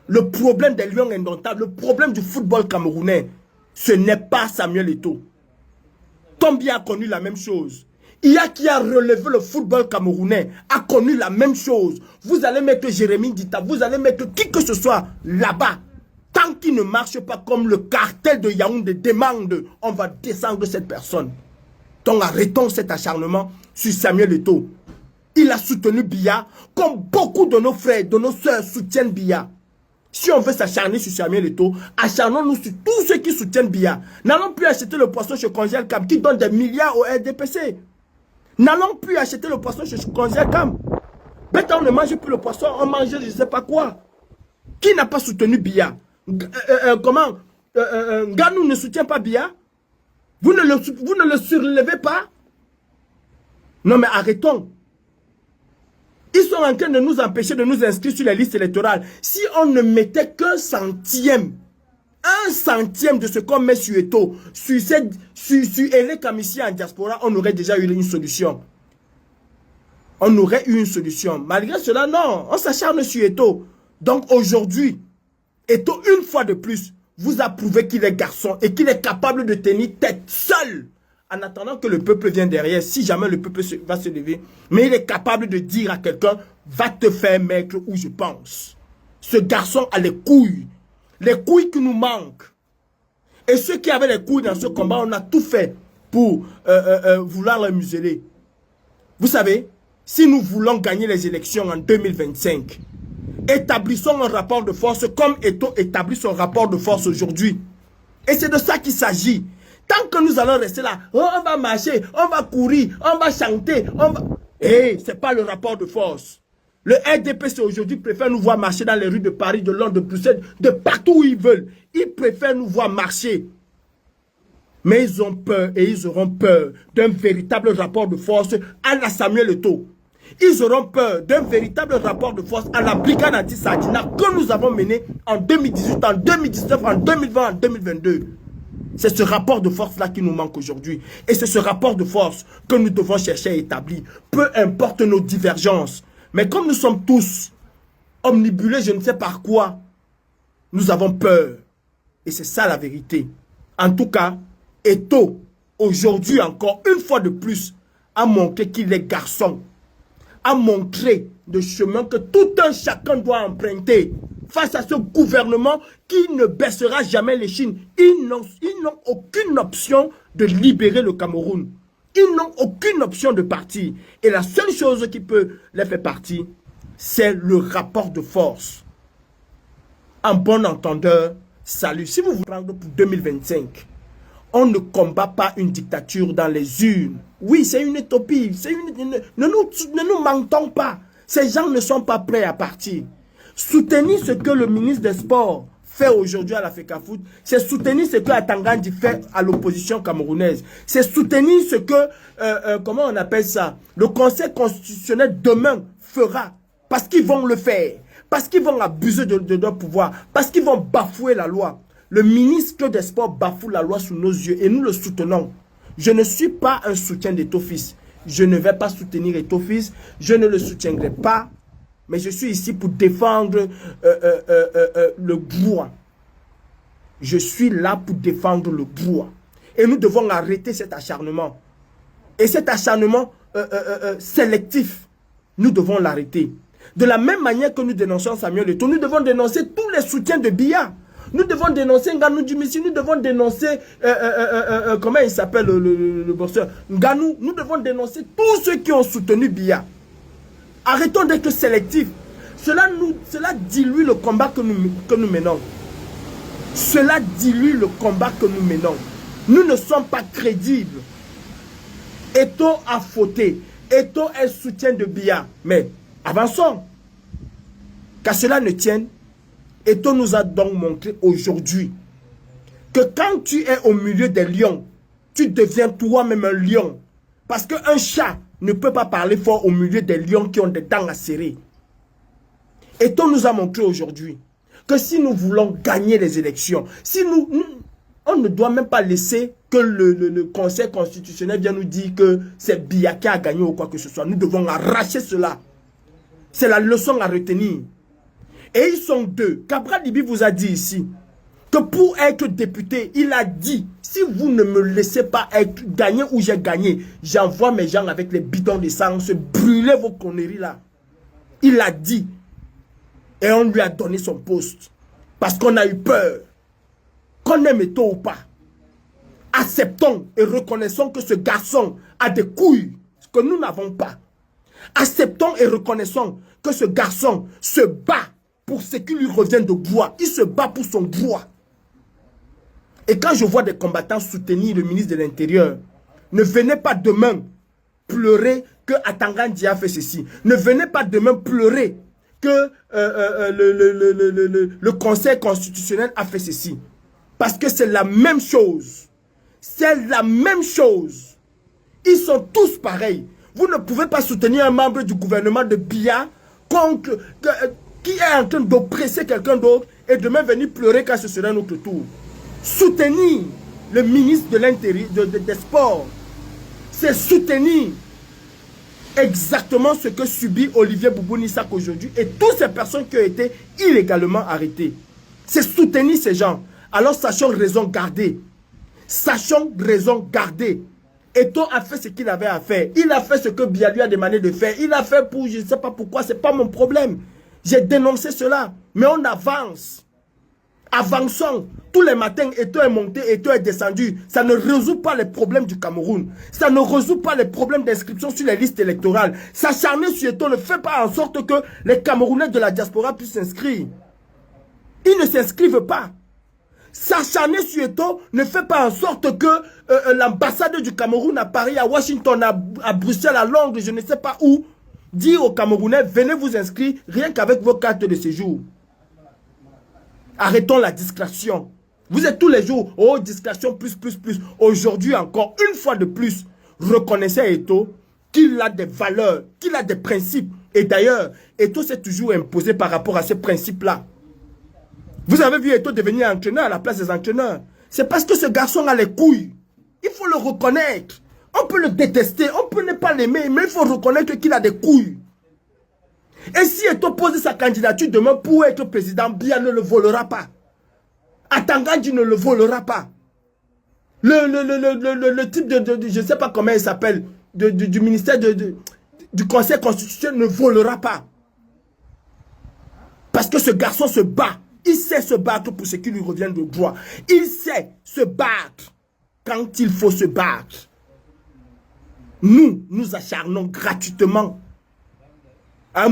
le problème des lions indomptables, le problème du football camerounais, ce n'est pas Samuel Eto'o. Tombia a connu la même chose. IA qui a relevé le football camerounais a connu la même chose. Vous allez mettre Jérémy Dita, vous allez mettre qui que ce soit là-bas. Tant qu'il ne marche pas comme le cartel de Yaoundé demande, on va descendre cette personne. Donc arrêtons cet acharnement sur Samuel Eto'o. Il a soutenu Biya comme beaucoup de nos frères, de nos soeurs soutiennent Biya. Si on veut s'acharner sur Samuel Eto'o, acharnons-nous sur tous ceux qui soutiennent Biya. N'allons plus acheter le poisson chez Congel Cam qui donne des milliards au RDPC. N'allons plus acheter le poisson chez Congel Cam. Bête, on ne mange plus le poisson, on mange je ne sais pas quoi. Qui n'a pas soutenu Biya? Ganou ne soutient pas Biya? Vous ne le surlevez pas? Non mais arrêtons. Ils sont en train de nous empêcher de nous inscrire sur les listes électorales. Si on ne mettait qu'un centième de ce qu'on met sur Eto'o, sur Elé Kamissi en diaspora, on aurait déjà eu une solution. On aurait eu une solution. Malgré cela, non, on s'acharne sur Eto'o. Donc aujourd'hui, Eto'o, une fois de plus, vous a prouvé qu'il est garçon et qu'il est capable de tenir tête seul. En attendant que le peuple vienne derrière, si jamais le peuple va se lever, mais il est capable de dire à quelqu'un, va te faire mettre où je pense. Ce garçon a les couilles qui nous manquent. Et ceux qui avaient les couilles dans ce combat, on a tout fait pour vouloir le museler. Vous savez, si nous voulons gagner les élections en 2025, établissons un rapport de force comme Eto'o établit son rapport de force aujourd'hui. Et c'est de ça qu'il s'agit. Tant que nous allons rester là, oh, on va marcher, on va courir, on va chanter, on va... Eh, c'est pas le rapport de force. Le RDPC aujourd'hui préfère nous voir marcher dans les rues de Paris, de Londres, de Bruxelles, de partout où ils veulent. Ils préfèrent nous voir marcher. Mais ils ont peur et ils auront peur d'un véritable rapport de force à la Samuel Eto'o. Ils auront peur d'un véritable rapport de force à la brigade anti-Sardina que nous avons mené en 2018, en 2019, en 2020, en 2022. C'est ce rapport de force-là qui nous manque aujourd'hui. Et c'est ce rapport de force que nous devons chercher à établir. Peu importe nos divergences. Mais comme nous sommes tous omnibulés, je ne sais par quoi, nous avons peur. Et c'est ça la vérité. En tout cas, Eto'o, aujourd'hui encore, une fois de plus, a montré qu'il est garçon. A montré le chemin que tout un chacun doit emprunter face à ce gouvernement qui ne baissera jamais les chines. Ils n'ont aucune option de libérer le Cameroun. Ils n'ont aucune option de partir. Et la seule chose qui peut les faire partir, c'est le rapport de force. En bon entendeur, salut. Si vous vous prenez pour 2025, on ne combat pas une dictature dans les urnes. Oui, c'est une utopie. Ne nous mentons pas. Ces gens ne sont pas prêts à partir. Soutenir ce que le ministre des Sports fait aujourd'hui à la FECAFOOT, c'est soutenir ce que Atangandi fait à l'opposition camerounaise. C'est soutenir ce que, comment on appelle ça, le Conseil constitutionnel demain fera. Parce qu'ils vont le faire. Parce qu'ils vont abuser de leur pouvoir. Parce qu'ils vont bafouer la loi. Le ministre des Sports bafoue la loi sous nos yeux et nous le soutenons. Je ne suis pas un soutien d'Eto'o Fils. Je ne vais pas soutenir Eto'o Fils. Je ne le soutiendrai pas. Mais je suis ici pour défendre le bois. Je suis là pour défendre le bois. Et nous devons arrêter cet acharnement. Et cet acharnement sélectif, nous devons l'arrêter. De la même manière que nous dénonçons Samuel Eto'o, nous devons dénoncer tous les soutiens de Biya. Nous devons dénoncer Nganou Djimissi, nous devons dénoncer, comment il s'appelle le boxeur, Nganou. Nous devons dénoncer tous ceux qui ont soutenu Biya. Arrêtons d'être sélectifs. Cela dilue le combat que nous menons. Cela dilue le combat que nous menons. Nous ne sommes pas crédibles. Eto'o a fauté. Eto'o est soutien de Biya. Mais avançons. Qu'à cela ne tienne, Eto'o nous a donc montré aujourd'hui que quand tu es au milieu des lions, tu deviens toi-même un lion. Parce qu'un chat ne peut pas parler fort au milieu des lions qui ont des dents à serrer. Eto'o nous a montré aujourd'hui que si nous voulons gagner les élections, si on ne doit même pas laisser que le Conseil constitutionnel vienne nous dire que c'est Biya qui a gagné ou quoi que ce soit. Nous devons arracher cela. C'est la leçon à retenir. Et ils sont deux. Cabral Libi vous a dit ici que pour être député, il a dit, si vous ne me laissez pas être gagné où j'ai gagné, j'envoie mes gens avec les bidons d'essence, brûler vos conneries là. Il a dit. Et on lui a donné son poste. Parce qu'on a eu peur. Qu'on aime Eto'o ou pas. Acceptons et reconnaissons que ce garçon a des couilles que nous n'avons pas. Acceptons et reconnaissons que ce garçon se bat pour ce qui lui revient de droit. Il se bat pour son droit. Et quand je vois des combattants soutenir le ministre de l'Intérieur, ne venez pas demain pleurer que Atangandi a fait ceci. Ne venez pas demain pleurer que le Conseil constitutionnel a fait ceci. Parce que c'est la même chose. C'est la même chose. Ils sont tous pareils. Vous ne pouvez pas soutenir un membre du gouvernement de Biya contre, qui est en train d'oppresser quelqu'un d'autre et demain venir pleurer quand ce sera notre tour. Soutenir le ministre de l'Intérieur, des Sports, c'est soutenir exactement ce que subit Olivier Boubou-Nissak aujourd'hui et toutes ces personnes qui ont été illégalement arrêtées. C'est soutenir ces gens. Alors sachons raison garder. Sachons raison garder. Eto'o a fait ce qu'il avait à faire. Il a fait ce que Biya lui a demandé de faire. Il a fait pour, je ne sais pas pourquoi, ce n'est pas mon problème. J'ai dénoncé cela. Mais on avance. Avançons. Tous les matins, Eto'o est monté, Eto'o est descendu. Ça ne résout pas les problèmes du Cameroun. Ça ne résout pas les problèmes d'inscription sur les listes électorales. S'acharner sur Eto'o ne fait pas en sorte que les Camerounais de la diaspora puissent s'inscrire. Ils ne s'inscrivent pas. S'acharner sur Eto'o ne fait pas en sorte que l'ambassade du Cameroun à Paris, à Washington, à Bruxelles, à Londres, je ne sais pas où, dit aux Camerounais, venez vous inscrire rien qu'avec vos cartes de séjour. Arrêtons la discrétion. Vous êtes tous les jours, oh, discrétion, plus. Aujourd'hui encore, une fois de plus, reconnaissez Eto'o qu'il a des valeurs, qu'il a des principes. Et d'ailleurs, Eto'o s'est toujours imposé par rapport à ces principes-là. Vous avez vu Eto'o devenir entraîneur à la place des entraîneurs. C'est parce que ce garçon a les couilles. Il faut le reconnaître. On peut le détester, on peut ne pas l'aimer, mais il faut reconnaître qu'il a des couilles. Et si Eto'o pose sa candidature demain pour être président, Biya ne le volera pas. Atangandi ne le volera pas. Le type de je ne sais pas comment il s'appelle, du ministère du Conseil constitutionnel ne volera pas. Parce que ce garçon se bat. Il sait se battre pour ce qui lui revient de droit. Il sait se battre quand il faut se battre. Nous acharnons gratuitement